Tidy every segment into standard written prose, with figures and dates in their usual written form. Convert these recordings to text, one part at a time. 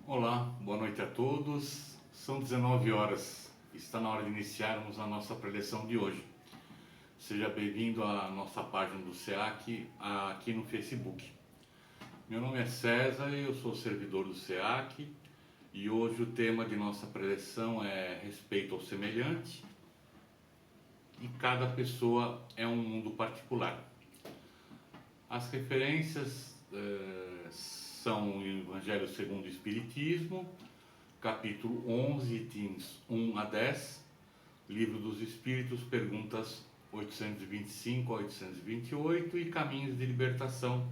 Olá, boa noite a todos. São 19 horas. Está na hora de iniciarmos a nossa preleção de hoje. Seja bem-vindo à nossa página do SEAC aqui no Facebook. Meu nome é César e eu sou servidor do SEAC e hoje o tema de nossa preleção é respeito ao semelhante e cada pessoa é um mundo particular. As referências são o Evangelho segundo o Espiritismo, capítulo 11, itens 1 a 10, Livro dos Espíritos, perguntas 825 a 828 e Caminhos de Libertação,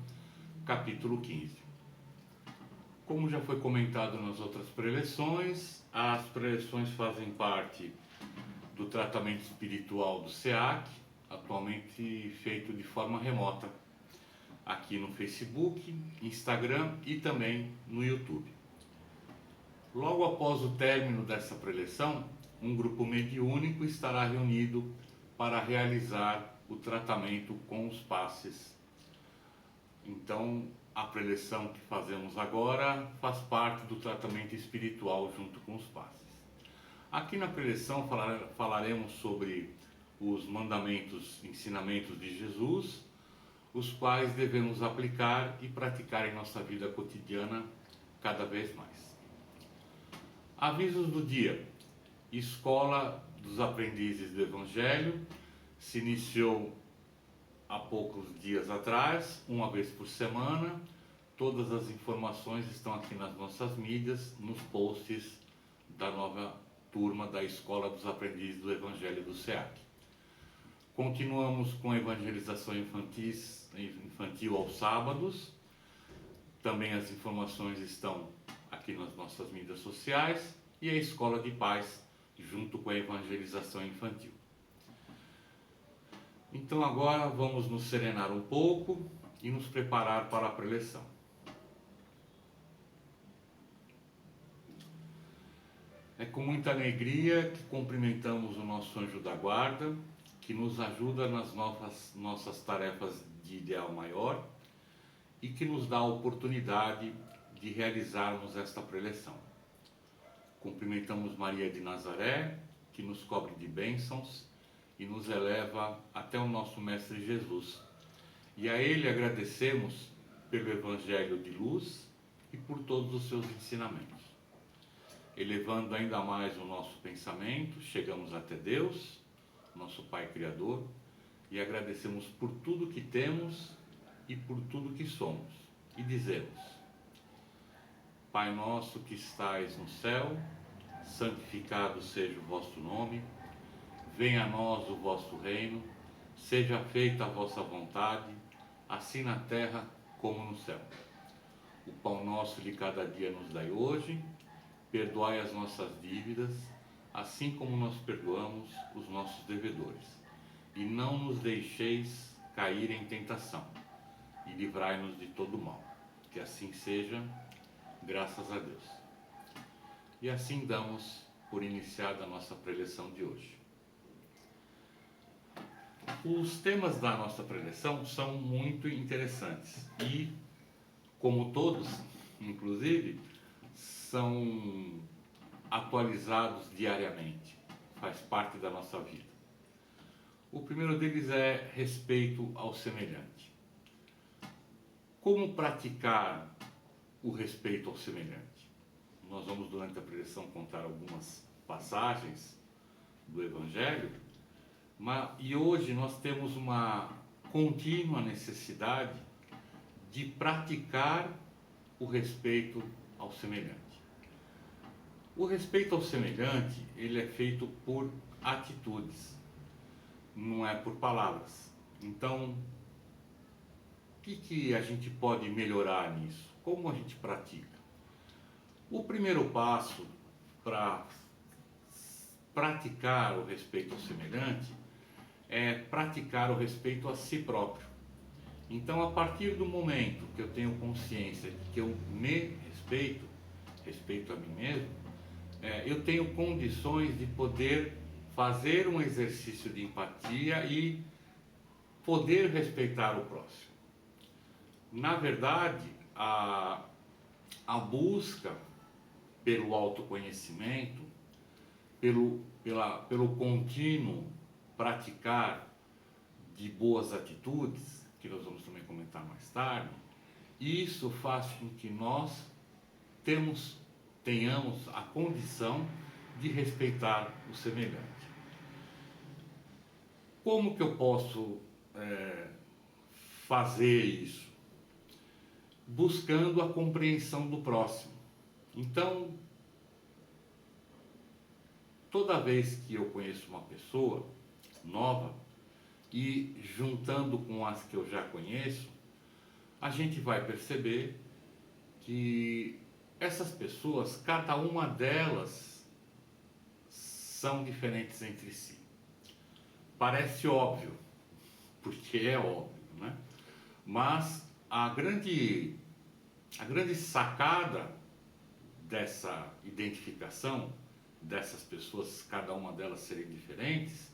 capítulo 15. Como já foi comentado nas outras preleções, as preleções fazem parte do tratamento espiritual do SEAC, atualmente feito de forma remota, aqui no Facebook, Instagram e também no YouTube. Logo após o término dessa preleção, um grupo mediúnico estará reunido para realizar o tratamento com os passes. Então, a preleção que fazemos agora faz parte do tratamento espiritual junto com os passes. Aqui na preleção falaremos sobre os mandamentos, ensinamentos de Jesus, os quais devemos aplicar e praticar em nossa vida cotidiana cada vez mais. Avisos do dia. Escola dos Aprendizes do Evangelho se iniciou há poucos dias atrás, uma vez por semana. Todas as informações estão aqui nas nossas mídias, nos posts da nova turma da Escola dos Aprendizes do Evangelho do SEAC. Continuamos com a evangelização infantil aos sábados. Também as informações estão aqui nas nossas mídias sociais e a Escola de Paz junto com a evangelização infantil. Então agora vamos nos serenar um pouco e nos preparar para a preleção. É com muita alegria que cumprimentamos o nosso anjo da guarda, que nos ajuda nas nossas tarefas de ideal maior e que nos dá a oportunidade de realizarmos esta preleção. Cumprimentamos Maria de Nazaré, que nos cobre de bênçãos e nos eleva até o nosso Mestre Jesus. E a Ele agradecemos pelo Evangelho de luz e por todos os seus ensinamentos. Elevando ainda mais o nosso pensamento, chegamos até Deus, nosso Pai Criador, e agradecemos por tudo que temos e por tudo que somos. E dizemos: Pai nosso que estais no céu, santificado seja o vosso nome, venha a nós o vosso reino, seja feita a vossa vontade, assim na terra como no céu. O pão nosso de cada dia nos dai hoje, perdoai as nossas dívidas, assim como nós perdoamos os nossos devedores. E não nos deixeis cair em tentação, e livrai-nos de todo mal. Que assim seja, graças a Deus. E assim damos por iniciada a nossa preleção de hoje. Os temas da nossa preleção são muito interessantes e, como todos, inclusive, são atualizados diariamente, faz parte da nossa vida. O primeiro deles é respeito ao semelhante. Como praticar o respeito ao semelhante? Nós vamos durante a preleção contar algumas passagens do Evangelho, e hoje nós temos uma contínua necessidade de praticar o respeito ao semelhante. O respeito ao semelhante, ele é feito por atitudes, não é por palavras. Então, o que a gente pode melhorar nisso? Como a gente pratica? O primeiro passo para praticar o respeito ao semelhante é praticar o respeito a si próprio. Então, a partir do momento que eu tenho consciência de que eu me respeito a mim mesmo, eu tenho condições de poder fazer um exercício de empatia e poder respeitar o próximo. Na verdade, a busca pelo autoconhecimento, pelo contínuo praticar de boas atitudes, que nós vamos também comentar mais tarde, isso faz com que nós tenhamos a condição de respeitar o semelhante. Como que eu posso fazer isso? Buscando a compreensão do próximo. Então, toda vez que eu conheço uma pessoa nova e juntando com as que eu já conheço, a gente vai perceber que essas pessoas, cada uma delas, são diferentes entre si. Parece óbvio, porque é óbvio, né? Mas a grande sacada dessa identificação dessas pessoas, cada uma delas serem diferentes,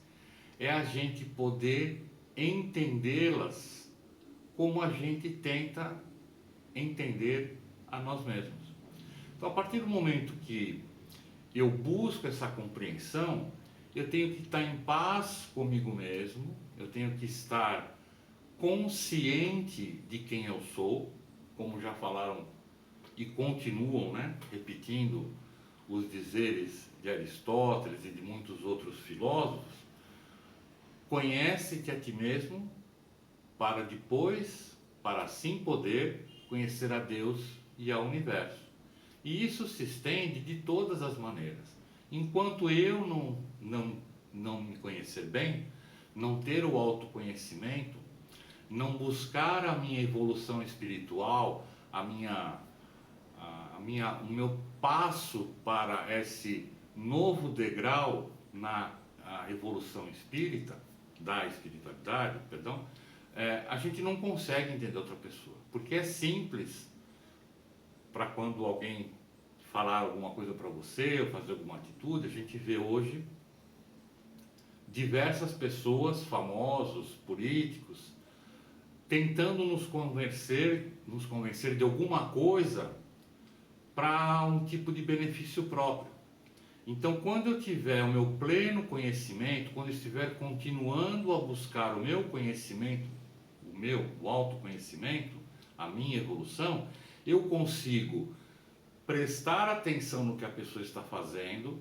é a gente poder entendê-las como a gente tenta entender a nós mesmos. Então, a partir do momento que eu busco essa compreensão, eu tenho que estar em paz comigo mesmo, eu tenho que estar consciente de quem eu sou, como já falaram e continuam, né, repetindo os dizeres de Aristóteles e de muitos outros filósofos. Conhece-te a ti mesmo para assim poder conhecer a Deus e ao universo. E isso se estende de todas as maneiras. Enquanto eu não me conhecer bem, não ter o autoconhecimento, não buscar a minha evolução espiritual, o meu passo para esse novo degrau na evolução da espiritualidade, perdão, a gente não consegue entender outra pessoa, porque é simples para quando alguém falar alguma coisa para você ou fazer alguma atitude. A gente vê hoje diversas pessoas, famosos, políticos, tentando nos convencer de alguma coisa para um tipo de benefício próprio. Então, quando eu tiver o meu pleno conhecimento, quando eu estiver continuando a buscar o meu conhecimento, o autoconhecimento, a minha evolução, eu consigo prestar atenção no que a pessoa está fazendo,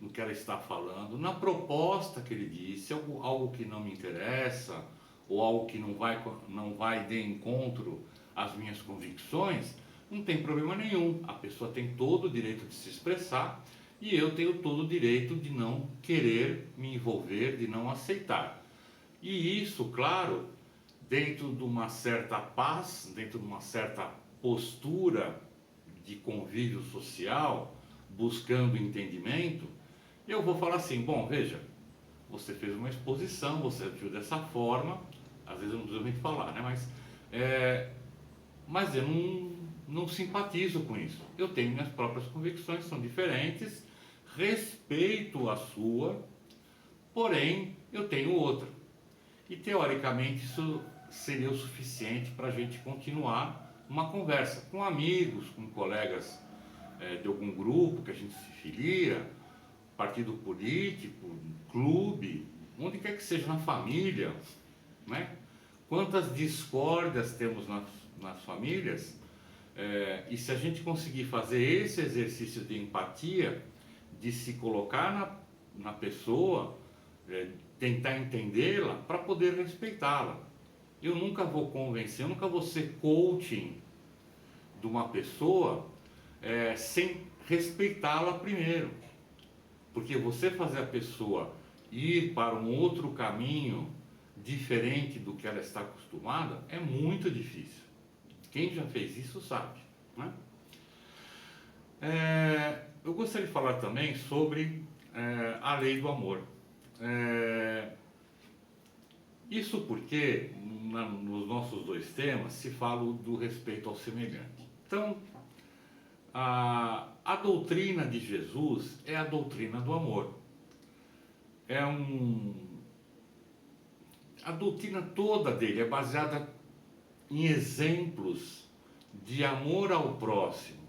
no que ela está falando, na proposta que ele disse, algo que não me interessa, ou algo que não vai de encontro às minhas convicções, não tem problema nenhum. A pessoa tem todo o direito de se expressar e eu tenho todo o direito de não querer me envolver, de não aceitar. E isso, claro, dentro de uma certa paz, dentro de uma certa postura de convívio social, buscando entendimento, eu vou falar assim: bom, veja, você fez uma exposição, você agiu dessa forma, às vezes eu não preciso nem falar, né? Mas eu não simpatizo com isso. Eu tenho minhas próprias convicções, são diferentes, respeito a sua, porém eu tenho outra. E teoricamente isso seria o suficiente para a gente continuar uma conversa com amigos, com colegas de algum grupo que a gente se filia, partido político, clube, onde quer que seja, na família, né? Quantas discórdias temos nas famílias, e se a gente conseguir fazer esse exercício de empatia, de se colocar na pessoa, tentar entendê-la para poder respeitá-la. Eu nunca vou convencer, eu nunca vou ser coaching de uma pessoa sem respeitá-la primeiro. Porque você fazer a pessoa ir para um outro caminho diferente do que ela está acostumada é muito difícil. Quem já fez isso sabe, né? Eu gostaria de falar também sobre a lei do amor. Isso porque nos nossos dois temas se fala do respeito ao semelhante. Então, a doutrina de Jesus é a doutrina do amor. A doutrina toda dele é baseada em exemplos de amor ao próximo.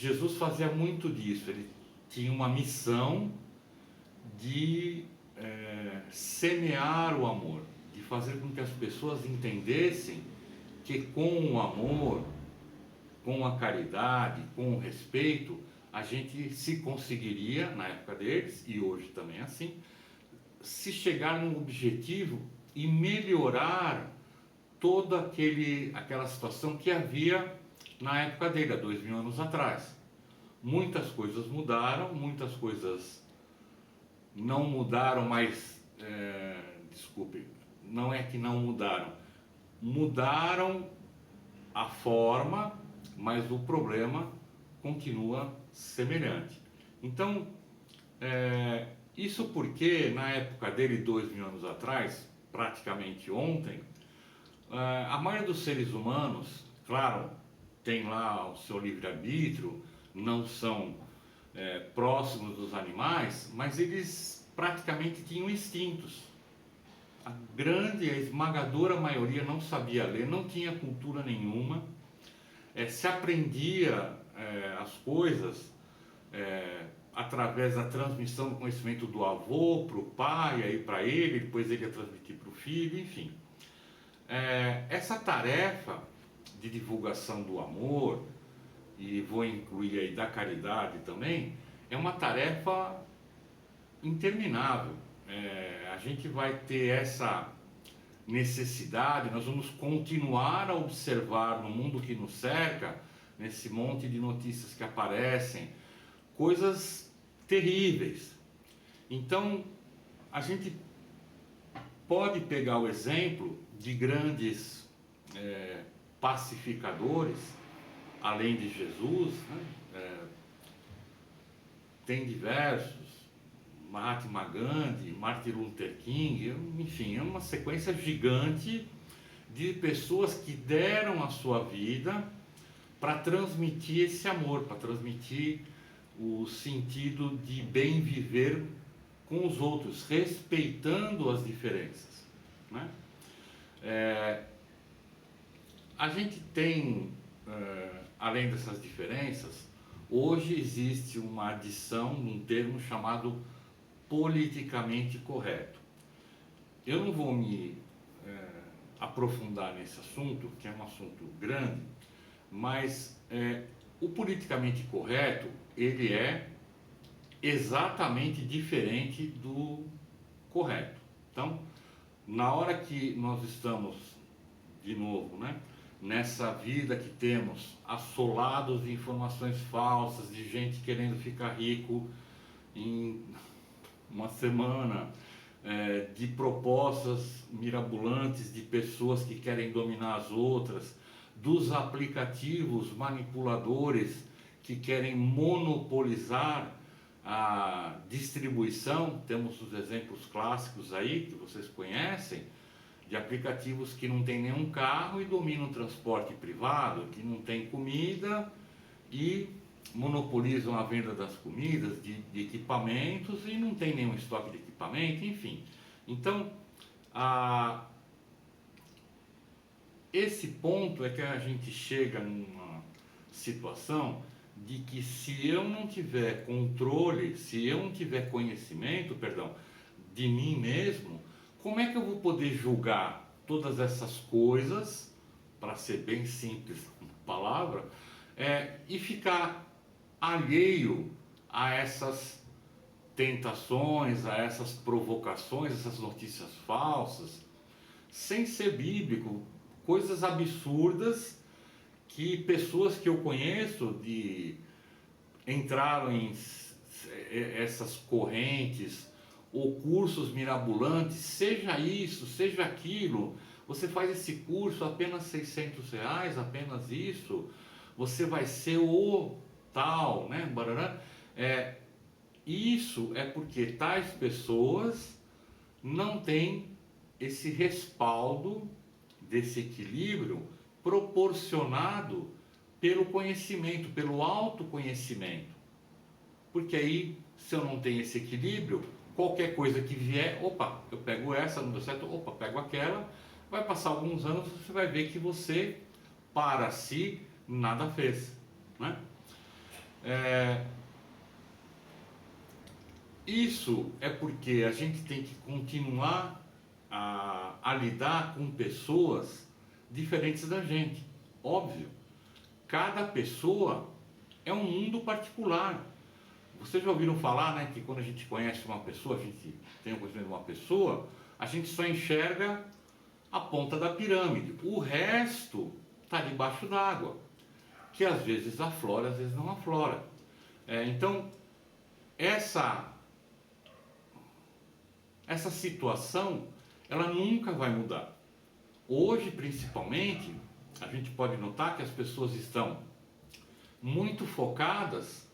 Jesus fazia muito disso, ele tinha uma missão de semear o amor, de fazer com que as pessoas entendessem que com o amor, com a caridade, com o respeito, a gente se conseguiria, na época deles, e hoje também é assim, se chegar num objetivo e melhorar toda aquela situação que havia na época dele, há 2000 anos atrás. Muitas coisas mudaram, muitas coisas não mudaram, mas, desculpe, não é que não mudaram, mudaram a forma, mas o problema continua semelhante. Então, isso porque na época dele, 2000 anos atrás, praticamente ontem, a maioria dos seres humanos, claro, tem lá o seu livre-arbítrio, não são próximos dos animais, mas eles praticamente tinham instintos. A grande, a esmagadora maioria não sabia ler, não tinha cultura nenhuma, se aprendia as coisas através da transmissão do conhecimento do avô para o pai, aí para ele, depois ele ia transmitir para o filho, enfim. Essa tarefa de divulgação do amor, e vou incluir aí da caridade também, é uma tarefa interminável. A gente vai ter essa necessidade, nós vamos continuar a observar no mundo que nos cerca, nesse monte de notícias que aparecem, coisas terríveis. Então, a gente pode pegar o exemplo de grandes pacificadores, além de Jesus, né? Tem diversos, Mahatma Gandhi, Martin Luther King, enfim, é uma sequência gigante de pessoas que deram a sua vida para transmitir esse amor, para transmitir o sentido de bem viver com os outros, respeitando as diferenças, né? A gente tem, além dessas diferenças, hoje existe uma adição de um termo chamado politicamente correto. Eu não vou me aprofundar nesse assunto, que é um assunto grande, mas o politicamente correto, ele é exatamente diferente do correto. Então, na hora que nós estamos, de novo, né, nessa vida que temos, assolados de informações falsas, de gente querendo ficar rico em uma semana, de propostas mirabolantes de pessoas que querem dominar as outras, dos aplicativos manipuladores que querem monopolizar a distribuição. Temos os exemplos clássicos aí, que vocês conhecem, de aplicativos que não tem nenhum carro e dominam o transporte privado, que não tem comida e monopolizam a venda das comidas, de equipamentos, e não tem nenhum estoque de equipamento, enfim. Então, esse ponto é que a gente chega numa situação de que se eu não tiver controle, se eu não tiver conhecimento, de mim mesmo, como é que eu vou poder julgar todas essas coisas, para ser bem simples a palavra, e ficar alheio a essas tentações, a essas provocações, essas notícias falsas, sem ser bíblico, coisas absurdas que pessoas que eu conheço entraram em essas correntes ou cursos mirabolantes, seja isso, seja aquilo. Você faz esse curso apenas R$600, apenas isso, você vai ser o tal, né? Isso é porque tais pessoas não têm esse respaldo desse equilíbrio proporcionado pelo conhecimento, pelo autoconhecimento. Porque aí, se eu não tenho esse equilíbrio, qualquer coisa que vier, opa, eu pego essa, não deu certo, opa, pego aquela, vai passar alguns anos, você vai ver que você, para si, nada fez, né? Isso é porque a gente tem que continuar a lidar com pessoas diferentes da gente. Óbvio, cada pessoa é um mundo particular. Vocês já ouviram falar, né, que quando a gente conhece uma pessoa, a gente tem o conhecimento de uma pessoa, a gente só enxerga a ponta da pirâmide. O resto está debaixo d'água, que às vezes aflora, às vezes não aflora. Então, essa situação, ela nunca vai mudar. Hoje, principalmente, a gente pode notar que as pessoas estão muito focadas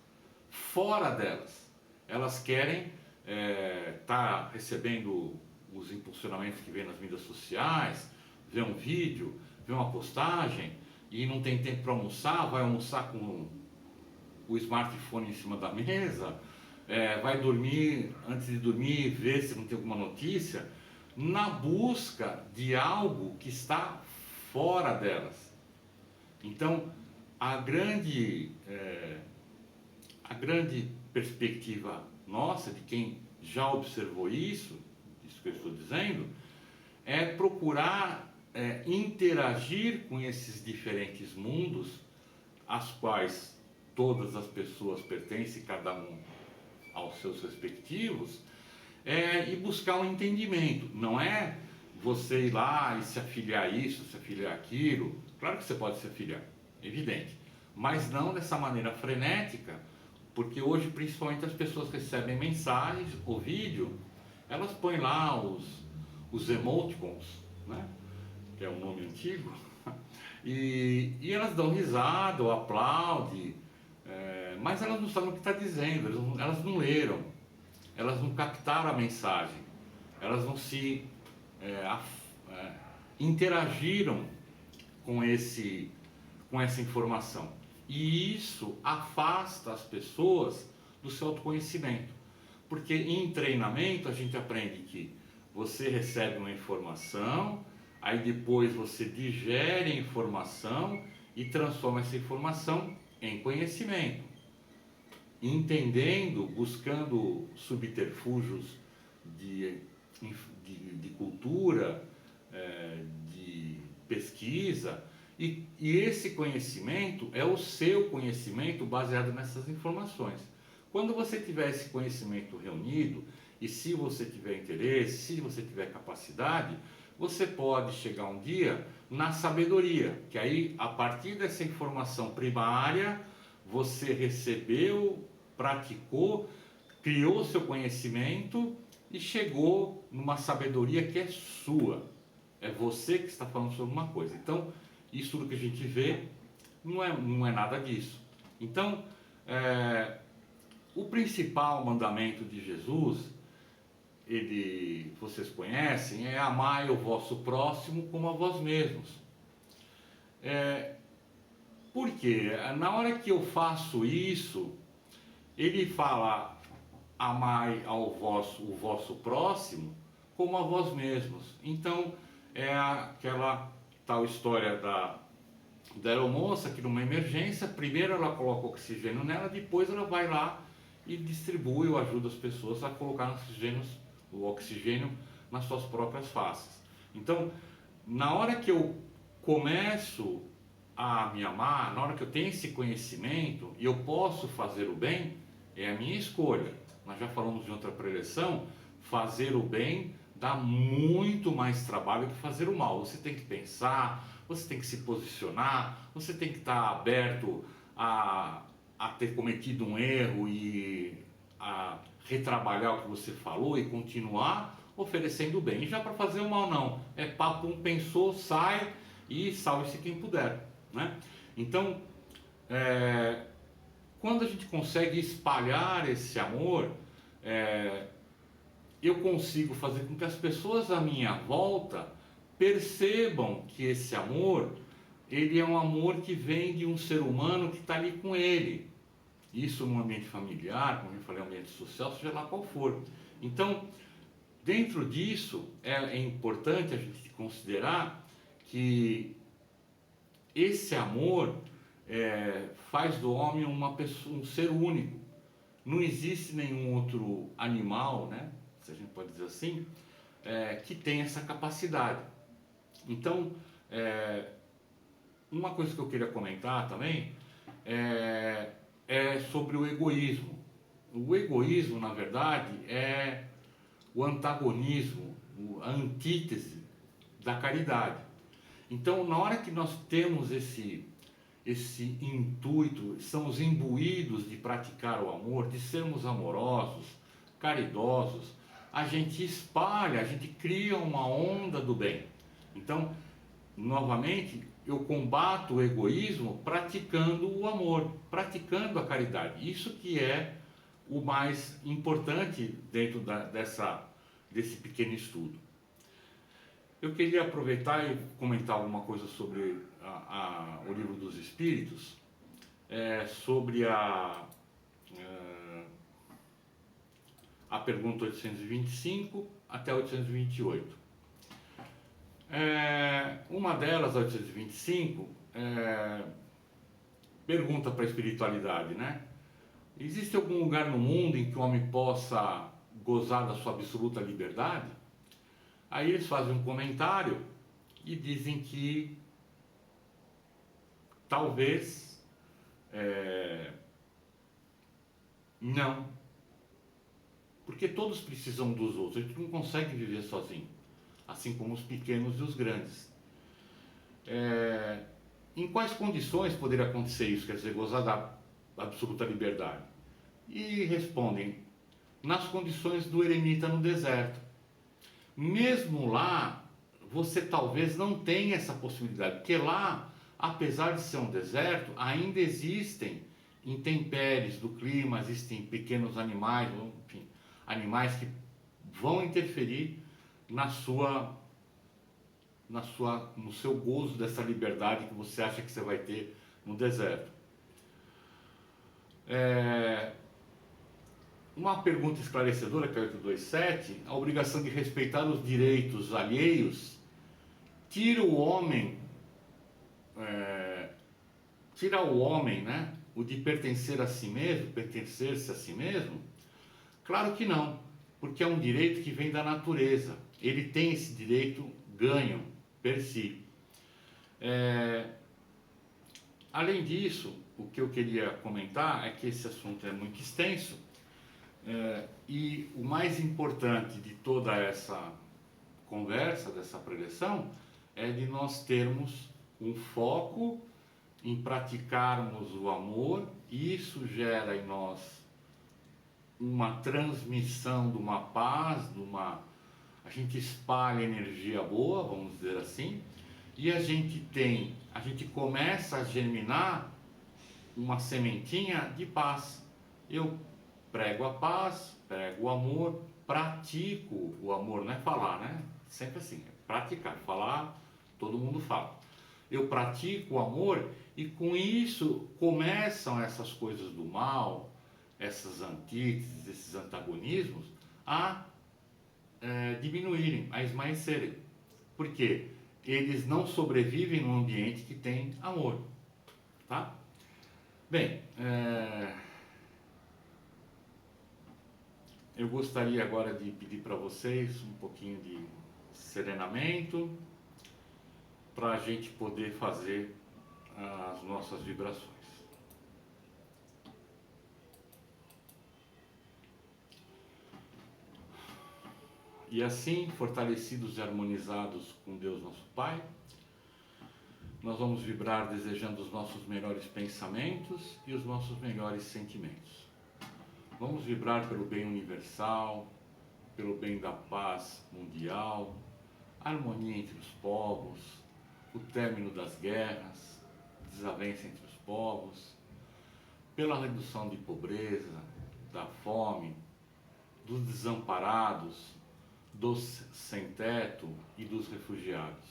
fora delas. Elas querem estar recebendo os impulsionamentos que vem nas mídias sociais, ver um vídeo, ver uma postagem e não tem tempo para almoçar, vai almoçar com o smartphone em cima da mesa, vai dormir, antes de dormir, ver se não tem alguma notícia, na busca de algo que está fora delas. Então, a grande perspectiva nossa, de quem já observou isso que eu estou dizendo, é procurar interagir com esses diferentes mundos, aos quais todas as pessoas pertencem, cada um aos seus respectivos, e buscar um entendimento. Não é você ir lá e se afiliar a isso, se afiliar a aquilo. Claro que você pode se afiliar, evidente, mas não dessa maneira frenética, porque hoje principalmente as pessoas recebem mensagens ou vídeo, elas põem lá os emoticons, né? Que é um nome antigo, e elas dão risada ou aplaudem, mas elas não sabem o que está dizendo, elas não leram, elas não captaram a mensagem, elas não se interagiram com essa informação. E isso afasta as pessoas do seu autoconhecimento. Porque em treinamento a gente aprende que você recebe uma informação, aí depois você digere a informação e transforma essa informação em conhecimento. Entendendo, buscando subterfúgios de cultura, de pesquisa, e esse conhecimento é o seu conhecimento baseado nessas informações. Quando você tiver esse conhecimento reunido, e se você tiver interesse, se você tiver capacidade, você pode chegar um dia na sabedoria, que aí, a partir dessa informação primária, você recebeu, praticou, criou seu conhecimento e chegou numa sabedoria que é sua. É você que está falando sobre uma coisa. Então, isso tudo que a gente vê não é nada disso. Então, o principal mandamento de Jesus, vocês conhecem, é amai o vosso próximo como a vós mesmos. Por quê? Na hora que eu faço isso, ele fala amai o vosso próximo como a vós mesmos. Então, é aquela tal história da aeromoça que numa emergência, primeiro ela coloca oxigênio nela, depois ela vai lá e distribui ou ajuda as pessoas a colocar o oxigênio nas suas próprias faces. Então, na hora que eu começo a me amar, na hora que eu tenho esse conhecimento e eu posso fazer o bem, é a minha escolha. Nós já falamos de outra preleção, fazer o bem dá muito mais trabalho que fazer o mal. Você tem que pensar, você tem que se posicionar, você tem que estar aberto a ter cometido um erro e a retrabalhar o que você falou e continuar oferecendo o bem. E já para fazer o mal não, é papo, pensou, sai e salve-se quem puder, né? Então, quando a gente consegue espalhar esse amor, eu consigo fazer com que as pessoas à minha volta percebam que esse amor, ele é um amor que vem de um ser humano que está ali com ele. Isso no ambiente familiar, como eu falei, ambiente social, seja lá qual for. Então, dentro disso, é importante a gente considerar que esse amor faz do homem uma pessoa, um ser único. Não existe nenhum outro animal, né, se a gente pode dizer assim, que tem essa capacidade. Então, uma coisa que eu queria comentar também é sobre o egoísmo. O egoísmo, na verdade, é o antagonismo, a antítese da caridade. Então, na hora que nós temos esse intuito, estamos imbuídos de praticar o amor, de sermos amorosos, caridosos, a gente espalha, a gente cria uma onda do bem. Então, novamente, eu combato o egoísmo praticando o amor, praticando a caridade. Isso que é o mais importante dentro desse pequeno estudo. Eu queria aproveitar e comentar alguma coisa sobre o Livro dos Espíritos, sobre a pergunta 825 até 828. Uma delas, a 825, pergunta para a espiritualidade, né? Existe algum lugar no mundo em que o homem possa gozar da sua absoluta liberdade? Aí eles fazem um comentário e dizem que talvez não, porque todos precisam dos outros, a gente não consegue viver sozinho, assim como os pequenos e os grandes. Em quais condições poderia acontecer isso, quer dizer, gozar da absoluta liberdade? E respondem, nas condições do eremita no deserto. Mesmo lá, você talvez não tenha essa possibilidade, porque lá, apesar de ser um deserto, ainda existem intempéries do clima, existem pequenos animais, enfim, animais que vão interferir no seu gozo dessa liberdade que você acha que você vai ter no deserto. Uma pergunta esclarecedora, que é 827, a obrigação de respeitar os direitos alheios tira o homem, né, o de pertencer a si mesmo, pertencer-se a si mesmo? Claro que não, porque é um direito que vem da natureza. Ele tem esse direito ganho per si. Além disso, o que eu queria comentar é que esse assunto é muito extenso, e o mais importante de toda essa conversa, dessa preleção, é de nós termos um foco em praticarmos o amor, e isso gera em nós uma transmissão de uma paz, a gente espalha energia boa, vamos dizer assim, e a gente começa a germinar uma sementinha de paz. Eu prego a paz, prego o amor, pratico o amor, não é falar, né? Sempre assim, é praticar. Falar, todo mundo fala. Eu pratico o amor e com isso começam essas coisas do mal, essas antíteses, esses antagonismos a diminuírem, a esmaecerem. Por quê? Eles não sobrevivem num ambiente que tem amor, tá? Bem, eu gostaria agora de pedir para vocês um pouquinho de serenamento para a gente poder fazer as nossas vibrações. E assim, fortalecidos e harmonizados com Deus nosso Pai, nós vamos vibrar desejando os nossos melhores pensamentos e os nossos melhores sentimentos. Vamos vibrar pelo bem universal, pelo bem da paz mundial, a harmonia entre os povos, o término das guerras, desavença entre os povos, pela redução de pobreza, da fome, dos desamparados, dos sem teto e dos refugiados.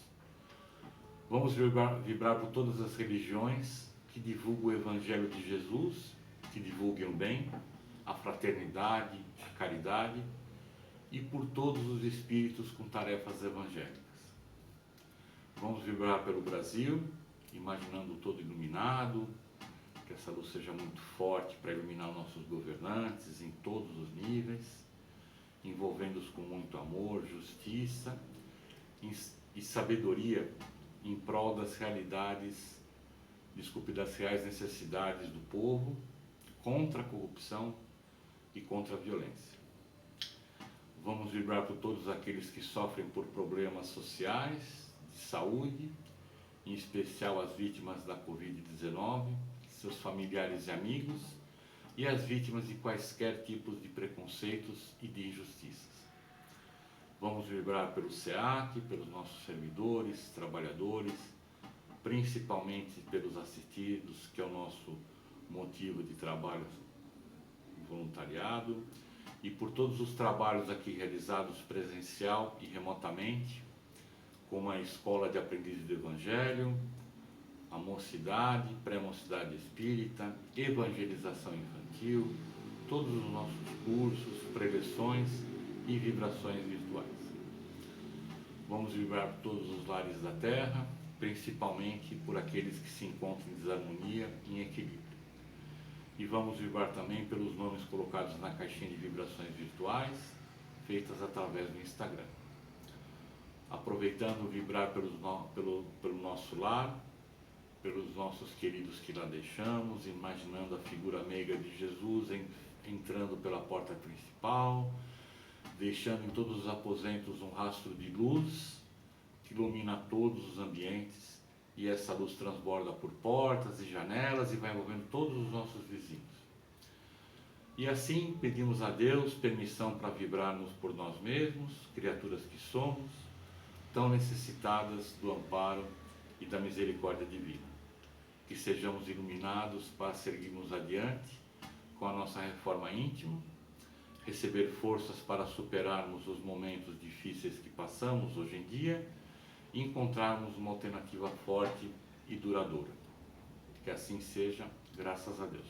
Vamos vibrar por todas as religiões que divulgam o Evangelho de Jesus, que divulguem o bem, a fraternidade, a caridade, e por todos os espíritos com tarefas evangélicas. Vamos vibrar pelo Brasil, imaginando todo iluminado, essa luz seja muito forte para iluminar nossos governantes em todos os níveis, envolvendo-os com muito amor, justiça e sabedoria em prol das das reais necessidades do povo, contra a corrupção e contra a violência. Vamos vibrar por todos aqueles que sofrem por problemas sociais, de saúde, em especial as vítimas da Covid-19, seus familiares e amigos, e as vítimas de quaisquer tipos de preconceitos e de injustiças. Vamos vibrar pelo SEAC, pelos nossos servidores, trabalhadores, principalmente pelos assistidos, que é o nosso motivo de trabalho voluntariado, e por todos os trabalhos aqui realizados presencial e remotamente, como a Escola de Aprendizes do Evangelho, a Mocidade, Pré-Mocidade Espírita, Evangelização Infantil, todos os nossos cursos, preleções e vibrações virtuais. Vamos vibrar por todos os lares da Terra, principalmente por aqueles que se encontram em desarmonia e em equilíbrio. E vamos vibrar também pelos nomes colocados na caixinha de vibrações virtuais, feitas através do Instagram. Aproveitando vibrar pelo nosso lar, pelos nossos queridos que lá deixamos, imaginando a figura meiga de Jesus entrando pela porta principal, deixando em todos os aposentos um rastro de luz que ilumina todos os ambientes, e essa luz transborda por portas e janelas e vai envolvendo todos os nossos vizinhos. E assim pedimos a Deus permissão para vibrarmos por nós mesmos, criaturas que somos, tão necessitadas do amparo e da misericórdia divina. Que sejamos iluminados para seguirmos adiante com a nossa reforma íntima, receber forças para superarmos os momentos difíceis que passamos hoje em dia e encontrarmos uma alternativa forte e duradoura. Que assim seja, graças a Deus.